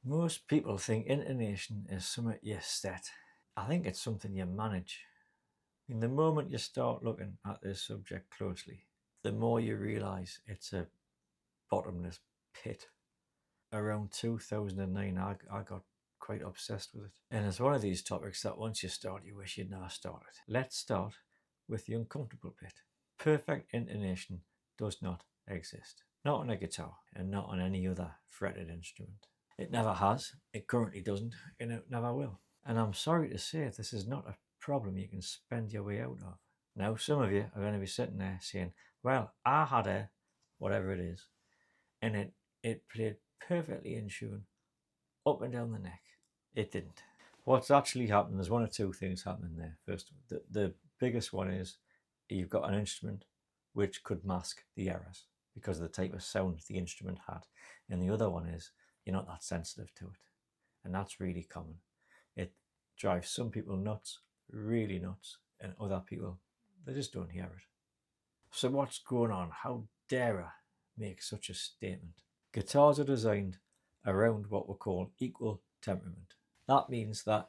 Most people think intonation is something you set. I think it's something you manage. And the moment you start looking at this subject closely, the more you realise it's a bottomless pit. Around 2009, I got quite obsessed with it. And it's one of these topics that once you start, you wish you'd never started. Let's start with the uncomfortable bit. Perfect intonation does not exist. Not on a guitar and not on any other fretted instrument. It never has, it currently doesn't, and it never will. And I'm sorry to say this is not a problem you can spend your way out of. Now, some of you are going to be sitting there saying, well, I had a whatever it is, and it played perfectly in tune up and down the neck. It didn't. What's actually happened, there's one or two things happening there. First, the biggest one is you've got an instrument which could mask the errors because of the type of sound the instrument had. And the other one is you're not that sensitive to it. And that's really common. It drives some people nuts, really nuts, and other people, they just don't hear it. So what's going on? How dare I make such a statement? Guitars are designed around what we call equal temperament. That means that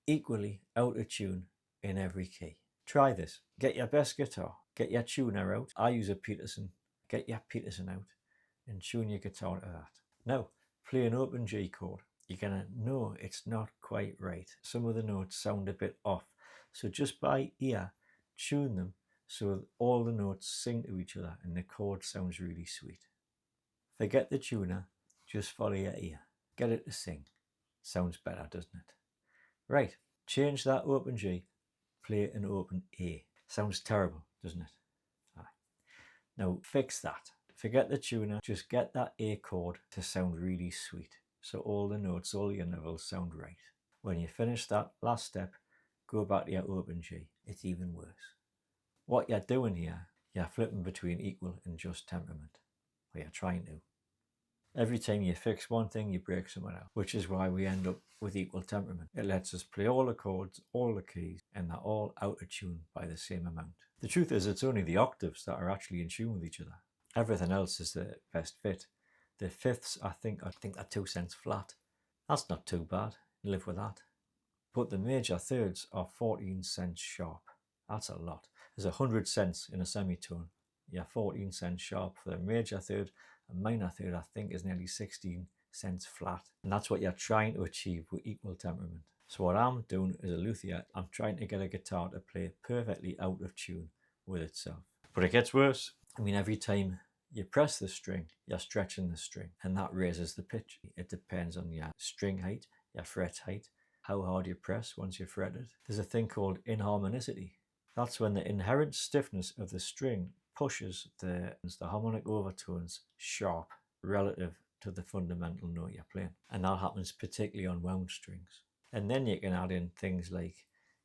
equally out of tune in every key. Try this. Get your best guitar, get your tuner out. I use a Peterson. Get your Peterson out and tune your guitar to that. Now, play an open G chord. You're going to know it's not quite right. Some of the notes sound a bit off. So just by ear, tune them so all the notes sing to each other and the chord sounds really sweet. Forget the tuner, just follow your ear. Get it to sing. Sounds better, doesn't it? Right, change that open G, play an open A. Sounds terrible, doesn't it? Aye. Now fix that. Forget the tuner, just get that A chord to sound really sweet. So all the notes, all your levels sound right. When you finish that last step, go back to your open G. It's even worse. What you're doing here, you're flipping between equal and just temperament. Or you're trying to. Every time you fix one thing, you break something else, which is why we end up with equal temperament. It lets us play all the chords, all the keys, and they're all out of tune by the same amount. The truth is, it's only the octaves that are actually in tune with each other. Everything else is the best fit. The fifths, I think are 2 cents flat. That's not too bad. Live with that. But the major thirds are 14 cents sharp. That's a lot. There's 100 cents in a semitone. You're 14 cents sharp for the major third. A minor third, I think, is nearly 16 cents flat. And that's what you're trying to achieve with equal temperament. So what I'm doing as a luthier, I'm trying to get a guitar to play perfectly out of tune with itself. But it gets worse. I mean, every time you press the string, you're stretching the string, and that raises the pitch. It depends on your string height, your fret height, how hard you press once you fret it. There's a thing called inharmonicity. That's when the inherent stiffness of the string pushes the harmonic overtones sharp relative to the fundamental note you're playing. And that happens particularly on wound strings. And then you can add in things like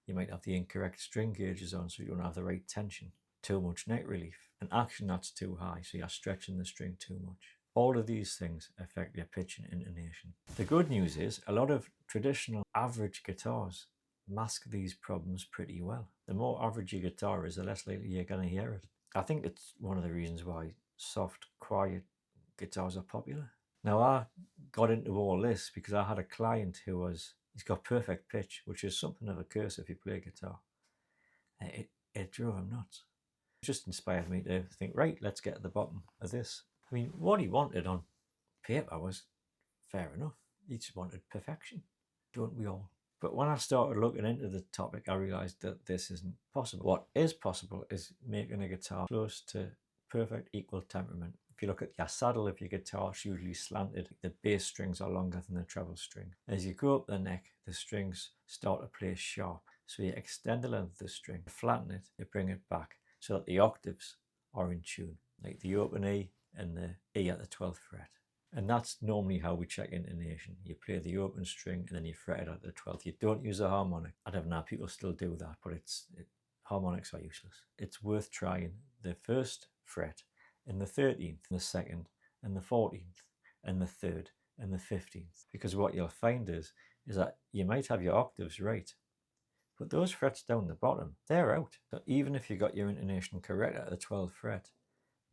you might have the incorrect string gauges on, so you don't have the right tension, too much neck relief, an action that's too high, so you're stretching the string too much. All of these things affect your pitch and intonation. The good news is a lot of traditional average guitars mask these problems pretty well. The more average your guitar is, the less likely you're going to hear it. I think it's one of the reasons why soft, quiet guitars are popular. Now, I got into all this because I had a client he's got perfect pitch, which is something of a curse if you play guitar. It drove him nuts. It just inspired me to think, right, let's get to the bottom of this. I mean, what he wanted on paper was fair enough. He just wanted perfection, don't we all? But when I started looking into the topic, I realised that this isn't possible. What is possible is making a guitar close to perfect equal temperament. If you look at your saddle of your guitar, it's usually slanted. The bass strings are longer than the treble string. As you go up the neck, the strings start to play sharp. So you extend the length of the string, flatten it, you bring it back so that the octaves are in tune, like the open E and the E at the 12th fret. And that's normally how we check intonation. You play the open string and then you fret it at the 12th. You don't use a harmonic. I don't know, people still do that, but harmonics are useless. It's worth trying the first fret and the 13th, and the second, and the 14th, and the 3rd, and the 15th. Because what you'll find is that you might have your octaves right, but those frets down the bottom, they're out. So even if you got your intonation correct at the 12th fret,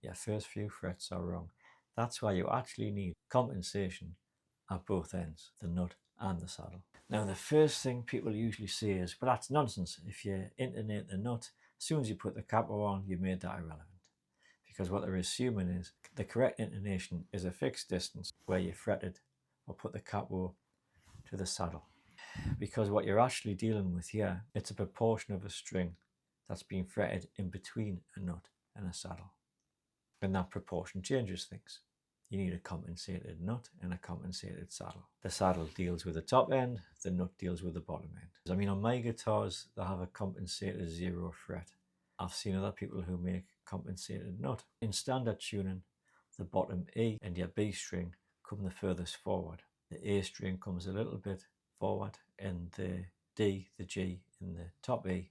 your first few frets are wrong. That's why you actually need compensation at both ends, the nut and the saddle. Now, the first thing people usually say is, well, that's nonsense. If you intonate the nut, as soon as you put the capo on, you made that irrelevant. Because what they're assuming is the correct intonation is a fixed distance where you fretted or put the capo to the saddle. Because what you're actually dealing with here, it's a proportion of a string that's being fretted in between a nut and a saddle. And that proportion changes things. You need a compensated nut and a compensated saddle. The saddle deals with the top end, the nut deals with the bottom end. I mean, on my guitars, they have a compensated 0 fret. I've seen other people who make compensated nut. In standard tuning, the bottom E and your B string come the furthest forward. The A string comes a little bit forward, and the D, the G, and the top E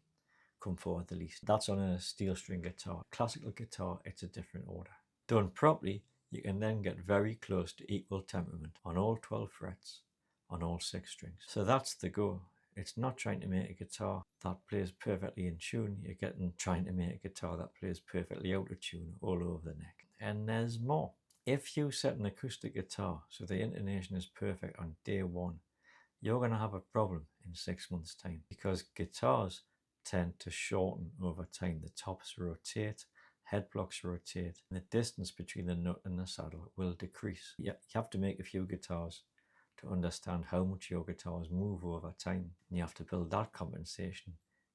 come forward the least. That's on a steel string guitar. Classical guitar, it's a different order. Done properly, you can then get very close to equal temperament on all 12 frets, on all 6 strings. So that's the goal. It's not trying to make a guitar that plays perfectly in tune. You're trying to make a guitar that plays perfectly out of tune all over the neck. And there's more. If you set an acoustic guitar so the intonation is perfect on day 1, you're going to have a problem in 6 months' time, because guitars tend to shorten over time. The tops rotate, head blocks rotate, and the distance between the nut and the saddle will decrease. You have to make a few guitars to understand how much your guitars move over time, and you have to build that compensation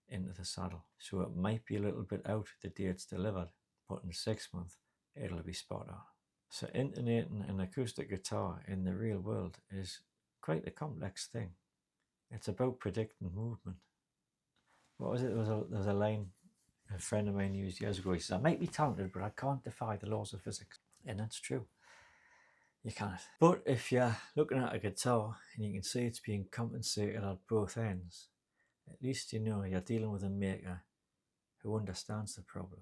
into the saddle. So it might be a little bit out the day it's delivered, but in 6 months it'll be spot on. So intonating an acoustic guitar in the real world is quite a complex thing. It's about predicting movement. What was it? There was a line a friend of mine used years ago. He said, I might be talented, but I can't defy the laws of physics. And that's true. You can't. But if you're looking at a guitar and you can see it's being compensated at both ends, at least you know you're dealing with a maker who understands the problem.